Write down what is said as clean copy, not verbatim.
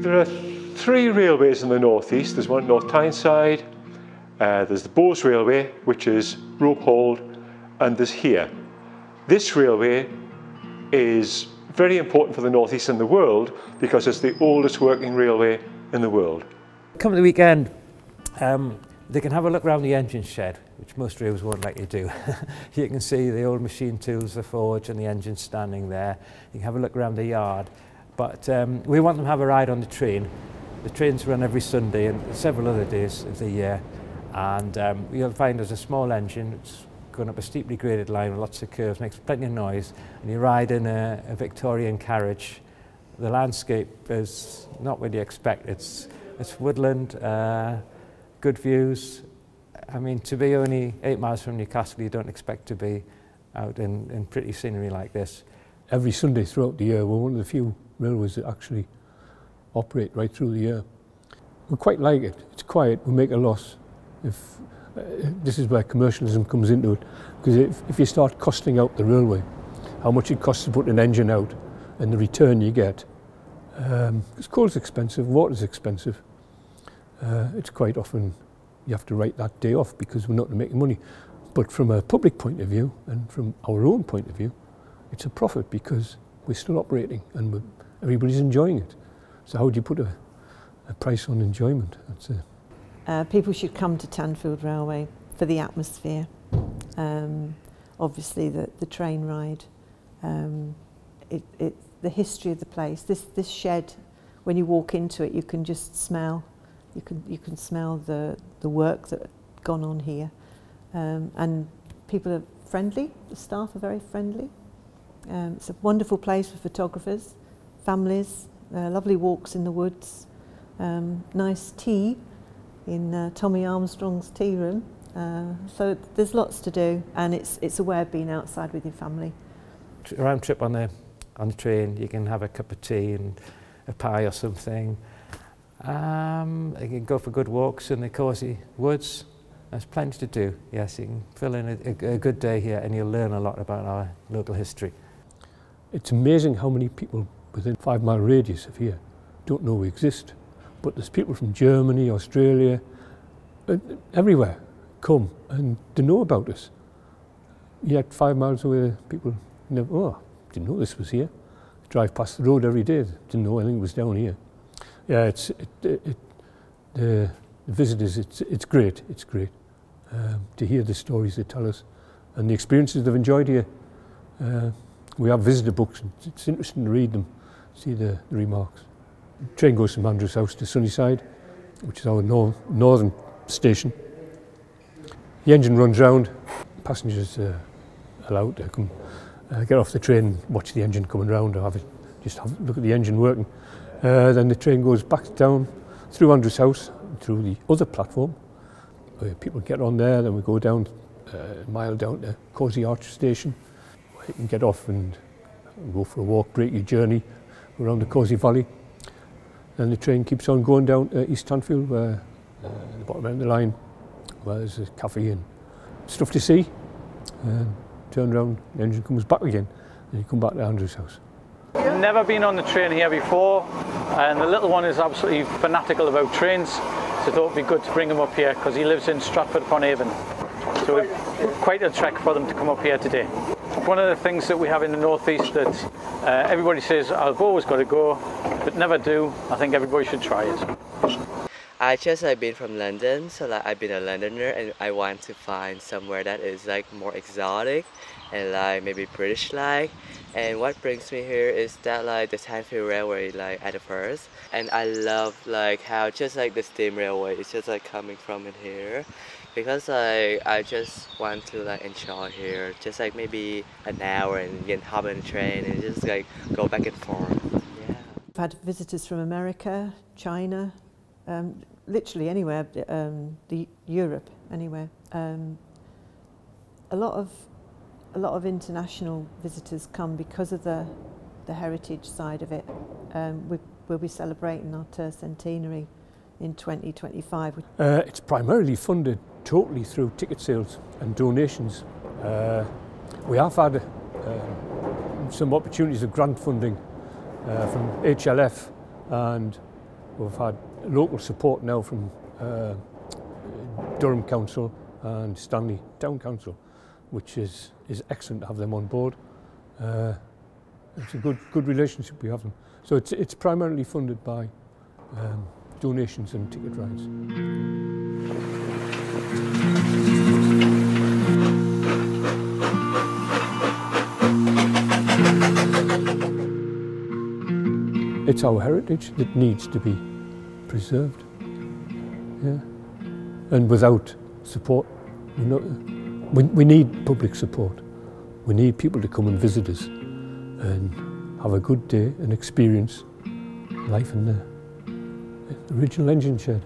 There are three railways in the northeast. There's one at North Tyneside, there's the Bowes Railway, which is rope-hauled, and there's here. This railway is very important for the northeast and the world because it's the oldest working railway in the world. Come to the weekend, they can have a look around the engine shed, which most railways won't let you do. You can see the old machine tools, the forge and the engine standing there. You can have a look around the yard. But we want them to have a ride on the train. The trains run every Sunday and several other days of the year. And you'll find there's a small engine. It's going up a steeply graded line with lots of curves, makes plenty of noise. And you ride in a Victorian carriage. The landscape is not what you expect. It's woodland, good views. I mean, to be only 8 miles from Newcastle, you don't expect to be out in pretty scenery like this. Every Sunday throughout the year, we're one of the few railways that actually operate right through the year. We quite like it. It's quiet. We make a loss. This is where commercialism comes into it, because if you start costing out the railway, how much it costs to put an engine out and the return you get, because coal's expensive, water's expensive, it's quite often you have to write that day off because we're not making money. But from a public point of view and from our own point of view, it's a profit because we're still operating and everybody's enjoying it. So how do you put a price on enjoyment? People should come to Tanfield Railway for the atmosphere. Obviously the train ride, the history of the place. This shed, when you walk into it, you can just smell. You can smell the work that's gone on here, and people are friendly. The staff are very friendly. It's a wonderful place for photographers, families, lovely walks in the woods, nice tea in Tommy Armstrong's tea room. So there's lots to do, and it's a way of being outside with your family. A round trip on the train, you can have a cup of tea and a pie or something. You can go for good walks in the cosy woods. There's plenty to do. Yes, you can fill in a good day here and you'll learn a lot about our local history. It's amazing how many people within 5 mile radius of here don't know we exist. But there's people from Germany, Australia, everywhere come and they know about us. Yet 5 miles away, people never, oh, didn't know this was here. Drive past the road every day, didn't know anything was down here. Yeah, the visitors, it's great, to hear the stories they tell us and the experiences they've enjoyed here. We have visitor books, and it's interesting to read them, see the remarks. The train goes from Andrew's House to Sunnyside, which is our northern station. The engine runs round, passengers are allowed to come, get off the train, watch the engine coming round, or just have a look at the engine working. Then the train goes back down through Andrew's House, through the other platform. People get on there, then we go down a mile down to Causey Arch Station. You can get off and go for a walk, break your journey around the Causey Valley. Then the train keeps on going down to East Tanfield, where at the bottom end of the line, where there's a cafe and stuff to see. And turn around, the engine comes back again, and you come back to Andrew's House. Never been on the train here before, and the little one is absolutely fanatical about trains, so I thought it would be good to bring him up here because he lives in Stratford-upon-Avon. So it's quite a trek for them to come up here today. One of the things that we have in the northeast that everybody says, I've always got to go, but never do. I think everybody should try it. I just been from London, so like I've been a Londoner, and I want to find somewhere that is like more exotic and like maybe British-like. And what brings me here is that like the Tanfield Railway like at the first, and I love like how just like the steam railway is just like coming from in here, because like I just want to like enjoy here, just like maybe an hour and get hop on a train and just like go back and forth. Yeah. I've had visitors from America, China, literally anywhere, Europe, anywhere. A lot of international visitors come because of the heritage side of it. We'll be celebrating our centenary in 2025. It's primarily funded totally through ticket sales and donations. We have had some opportunities of grant funding from HLF, and we've had local support now from Durham Council and Stanley Town Council, which is excellent to have them on board. It's a good relationship we have them. So it's primarily funded by donations and ticket rides. It's our heritage that needs to be preserved. Yeah. And without support, we need public support. We need people to come and visit us and have a good day and experience life in the original engine shed.